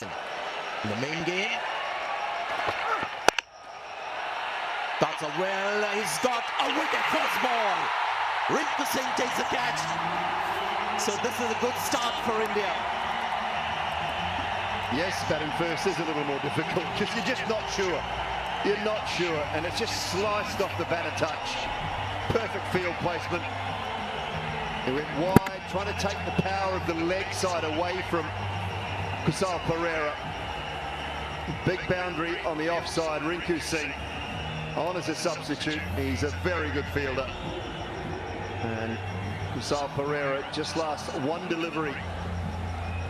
In the main game. That's a he's got a wicket first ball. Rinku Singh takes the catch. So this is a good start for India. Yes, batting first is a little more difficult because you're just not sure. You're not sure, and it's just sliced off the batter touch. Perfect field placement. It went wide, trying to take the power of the leg side away from Kusal Perera. Big boundary on the offside. Rinku Singh on as a substitute. He's a very good fielder. And Kusal Perera just last one delivery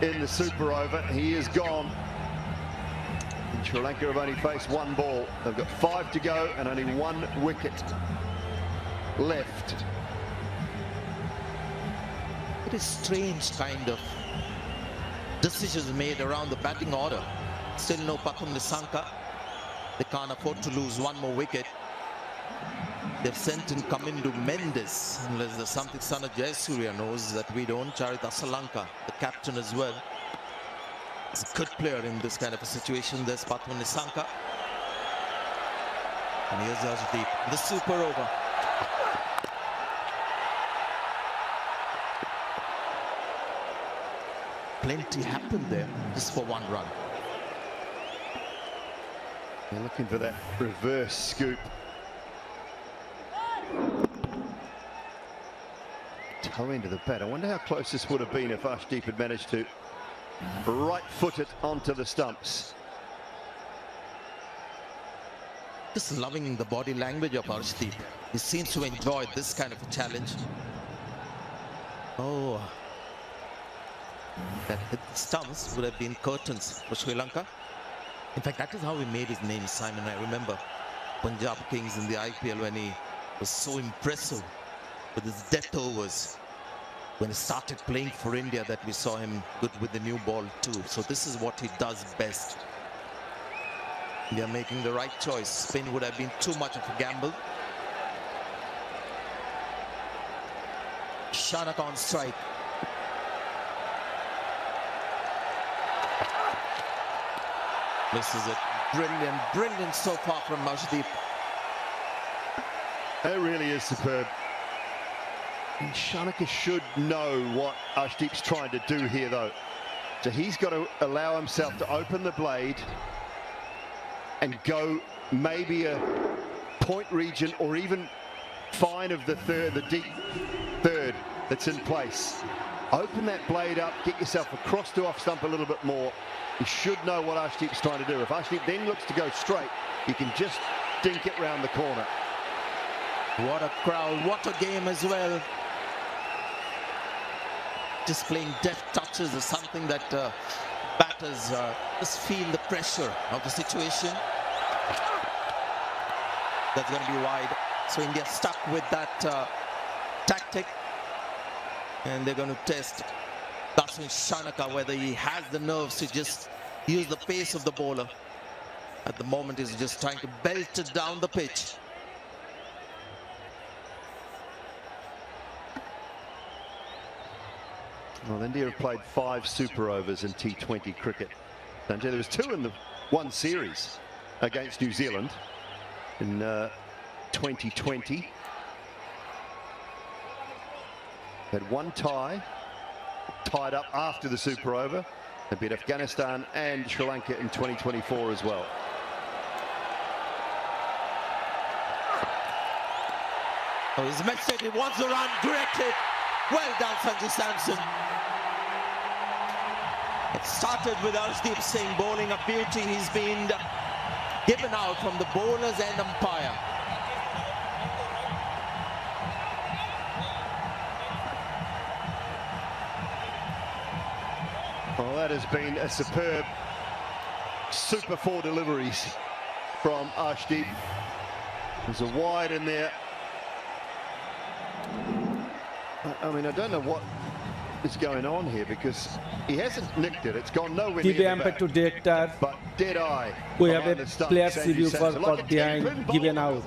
in the super over. He is gone. And Sri Lanka have only faced one ball. They've got 5 to go and only 1 wicket left. It is strange kind of decisions made around the batting order. Still no Pathum Nissanka. They can't afford to lose 1 more wicket. They've sent in Kamindu Mendes, unless there's something Sana Jayasuriya knows that we don't. Charith Asalanka, the captain as well. He's a good player in this kind of a situation. There's Pathum Nissanka. And here's Arshdeep, the super over. Plenty happened there, just for 1 run. They're looking for that reverse scoop. Toe into the bat. I wonder how close this would have been if Arshdeep had managed to right foot it onto the stumps. Just loving the body language of Arshdeep. He seems to enjoy this kind of a challenge. Oh, that hit the stumps would have been curtains for Sri Lanka. In fact, that is how he made his name, Simon. I remember Punjab Kings in the IPL when he was so impressive with his death overs. When he started playing for India, that we saw him good with the new ball too. So this is what he does best. They are making the right choice. Spin would have been too much of a gamble. Shanaka on strike. Misses it. Brilliant, brilliant so far from Arshdeep. It really is superb. And Shanaka should know what Arshdeep's trying to do here, though. So he's got to allow himself to open the blade and go maybe a point region or even fine of the deep third that's in place. Open that blade up, get yourself across to off stump a little bit more. You should know what Arshdeep's trying to do. If Arshdeep then looks to go straight, you can just dink it round the corner. What a crowd, what a game as well. Just playing deft touches is something that batters just feel the pressure of the situation. That's going to be wide. So India stuck with that tactic. And they're going to test Dasun Shanaka whether he has the nerves to just use the pace of the bowler. At the moment, he's just trying to belt it down the pitch. Well, India have played 5 super overs in T20 cricket. Sanjay, there was 2 in the 1 series against New Zealand in 2020. Had 1 tie, tied up after the super over. They beat Afghanistan and Sri Lanka in 2024 as well. Oh, his mistake, he wants the run, directed. Well done, Sanju Samson. It started with Arshdeep Singh bowling a beauty. He's been given out from the bowlers and umpire. Well, that has been a superb super 4 deliveries from Arshdeep. There's a wide in there. I mean, I don't know what is going on here because he hasn't nicked it. It's gone nowhere near the back. To director. But dead eye. We have a player's review for behind given out.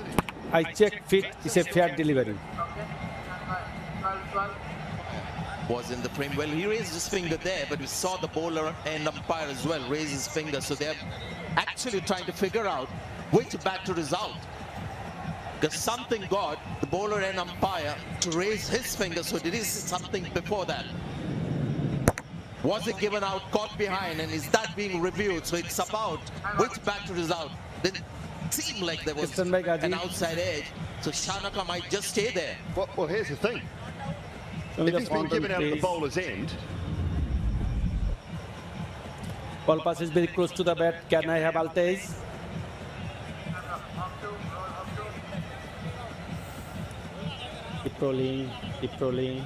I check fit is a fair delivery. was in the frame. Well, he raised his finger there, but we saw the bowler and umpire as well raise his finger. So they're actually trying to figure out which batter is out. Because something got the bowler and umpire to raise his finger. So did he see something before that? Was it given out, caught behind, and is that being reviewed? So it's about which batter is out. Then it seemed like there was an outside edge. So Shanaka might just stay there. Well, here's the thing. If he's been given out at the bowler's end. Ball pass is very close to the bat. Can I have Altez? Keep rolling.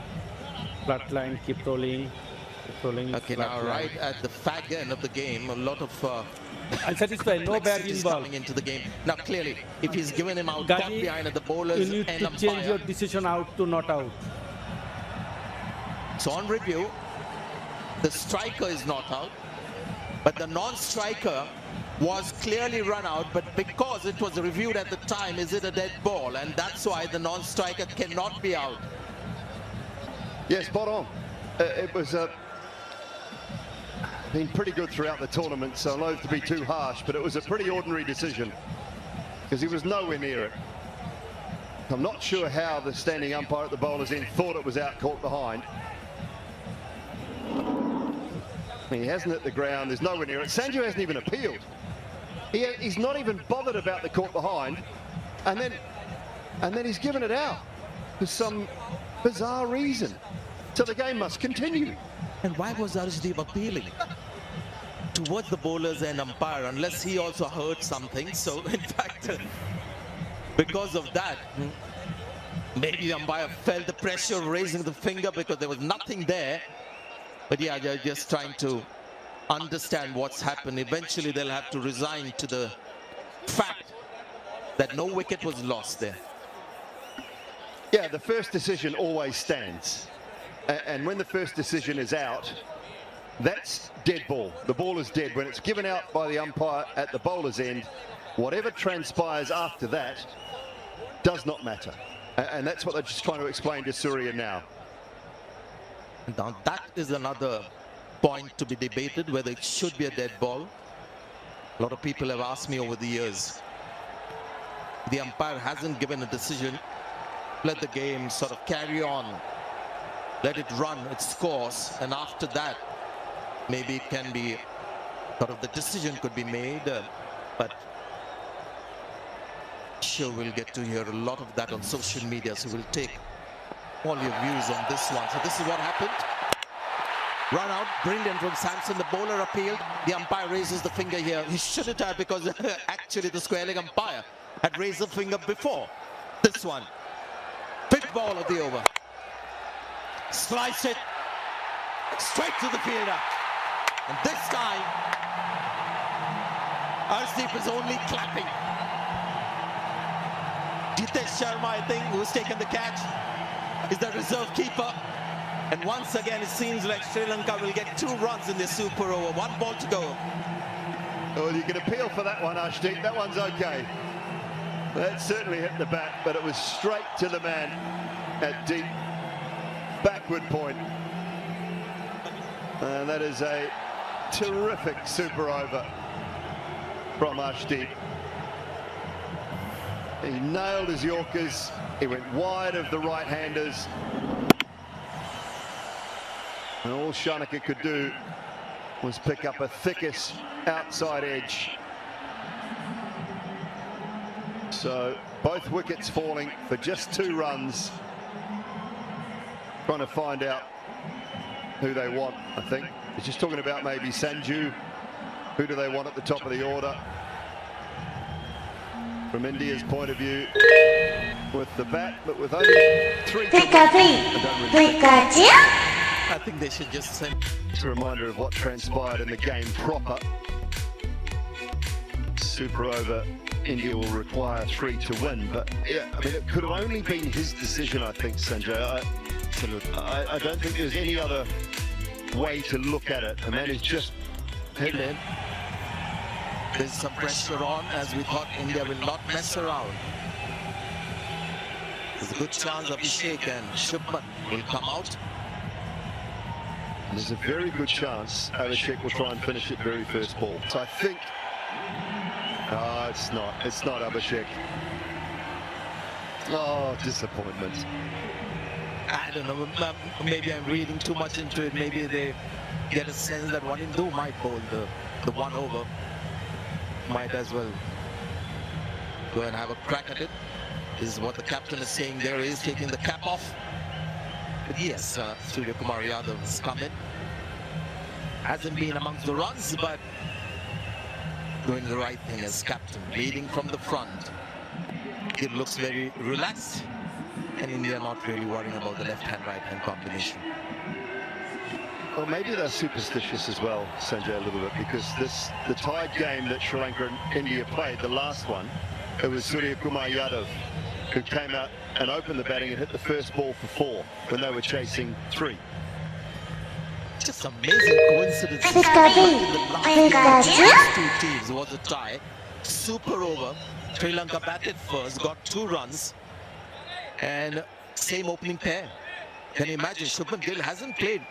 Flat line, keep rolling. Okay, now right at the fag end of the game, a lot of unsatisfied, no bad in ball. coming into the game. Now clearly, if he's given him out, caught behind at the bowlers you need and to umpire. change your decision out to not out. So on review, the striker is not out, but the non-striker was clearly run out, but because it was reviewed at the time, is it a dead ball? And that's why the non-striker cannot be out. Yes, spot on. It was been pretty good throughout the tournament, so loath to be too harsh, but it was a pretty ordinary decision because he was nowhere near it. I'm not sure how the standing umpire at the bowler's end thought it was out, caught behind. I mean, he hasn't hit the ground, there's nowhere near it. Sanju hasn't even appealed. He's not even bothered about the caught behind, and then he's given it out for some bizarre reason. So the game must continue. And why was Arshdeep appealing towards the bowlers and umpire unless he also heard something? So in fact, because of that, maybe the umpire felt the pressure raising the finger because there was nothing there. But yeah, they're just trying to understand what's happened. Eventually they'll have to resign to the fact that no wicket was lost there. Yeah, the first decision always stands. And when the first decision is out, that's dead ball. The ball is dead. When it's given out by the umpire at the bowler's end, whatever transpires after that does not matter. And that's what they're just trying to explain to Surya now. Now that is another point to be debated, whether it should be a dead ball. A lot of people have asked me over the years. The umpire hasn't given a decision. Let the game sort of carry on. Let it run its course, and after that, maybe it can be sort of the decision could be made. But sure, we'll get to hear a lot of that on social media, so we'll take all your views on this one. So this is what happened. Run out, brilliant from Samson. The bowler appealed. The umpire raises the finger here. He shouldn't have, because actually the square leg umpire had raised the finger before this one. Fifth ball of the over. Slice it straight to the fielder. And this time, Arshdeep is only clapping. Jitesh Sharma, I think, who's taken the catch, is the reserve keeper. And once again, it seems like Sri Lanka will get 2 runs in this super over. 1 ball to go. Well, you can appeal for that one, Arshdeep. That one's okay. That certainly hit the bat, but it was straight to the man at deep backward point. And that is a terrific super over from Arshdeep. He nailed his Yorkers. He went wide of the right-handers. And all Shanaka could do was pick up a thickest outside edge. So both wickets falling for just 2 runs. Trying to find out who they want, I think. He's just talking about maybe Sanju. Who do they want at the top of the order? From India's point of view, with the bat, but with only 3 to I think they should just send. It's a reminder of what transpired in the game proper. Super over, India will require 3 to win, but yeah, I mean, it could have only been his decision, I think, Sanjay. I don't think there's any other way to look at it. The man is just hit in. There's some pressure on, as we thought India will not mess around. There's a good chance Abhishek and Shubman will come out. There's a very good chance Abhishek will try and finish it very first ball. So I think, it's not Abhishek. Oh, disappointment. I don't know, maybe I'm reading too much into it. Maybe they get a sense that one Hindu might bowl the one over. Might as well go and have a crack at it. This is what the captain is saying there. He is taking the cap off. But yes, Surya Kumar Yadav has come in. Hasn't been amongst the runs, but doing the right thing as captain, leading from the front. It looks very relaxed, and India not really worrying about the left-hand, right-hand combination. Well, maybe they're superstitious as well, Sanjay, a little bit, because the tied game that Sri Lanka and India played, the last one, it was Surya Kumar Yadav who came out and opened the batting and hit the first ball for 4 when they were chasing 3. Just amazing coincidence. In the last game, these two teams was a tie. Super over. Sri Lanka batted first, got 2 runs, and same opening pair. Can you imagine? Shubman Gill hasn't played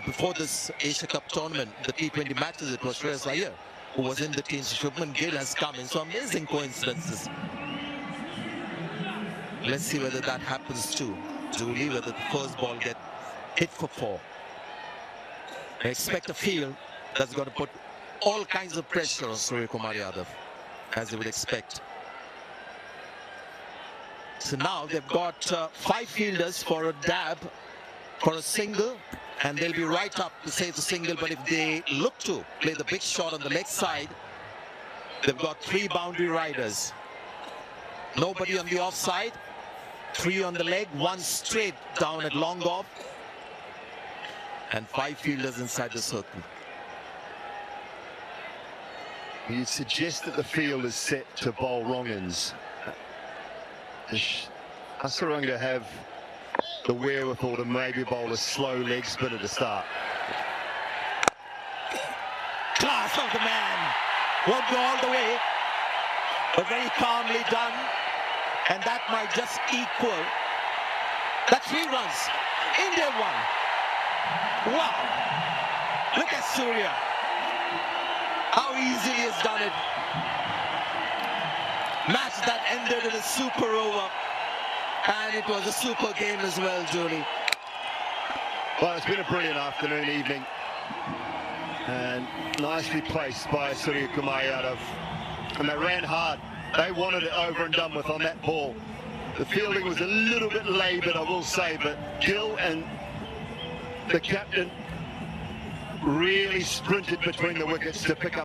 before this Asia Cup tournament, the T20 matches. It was Shreyas Iyer who was in the team. So Shubman Gill has come in. So amazing coincidences. Let's see whether that happens too. Julie, whether the first ball gets hit for 4. I expect a field that's going to put all kinds of pressure on Surya Kumar Yadav, as you would expect. So now they've got 5 fielders for a dab, for a single, and they'll be right up to say the single. But if they look to play the big shot on the leg side, they've got 3 boundary riders. Nobody on the offside, 3 on the leg, 1 straight down at long off, and 5 fielders inside the circle. You suggest that the field is set to bowl wrong-ins. Does Hasaranga have the wherewithal to maybe bowl a slow leg spinner to start? Class of the man. Won't go all the way, but very calmly done. And that might just equal. That's 3 runs. India won. Wow. Look at Surya. How easily he has done it. Match that ended in a super over. And it was a super game as well, Julie. Well, it's been a brilliant afternoon, evening. And nicely placed by Surya Kumar Yadav. And they ran hard. They wanted it over and done with on that ball. The fielding was a little bit laboured, I will say, but Gill and the captain really sprinted between the wickets to pick up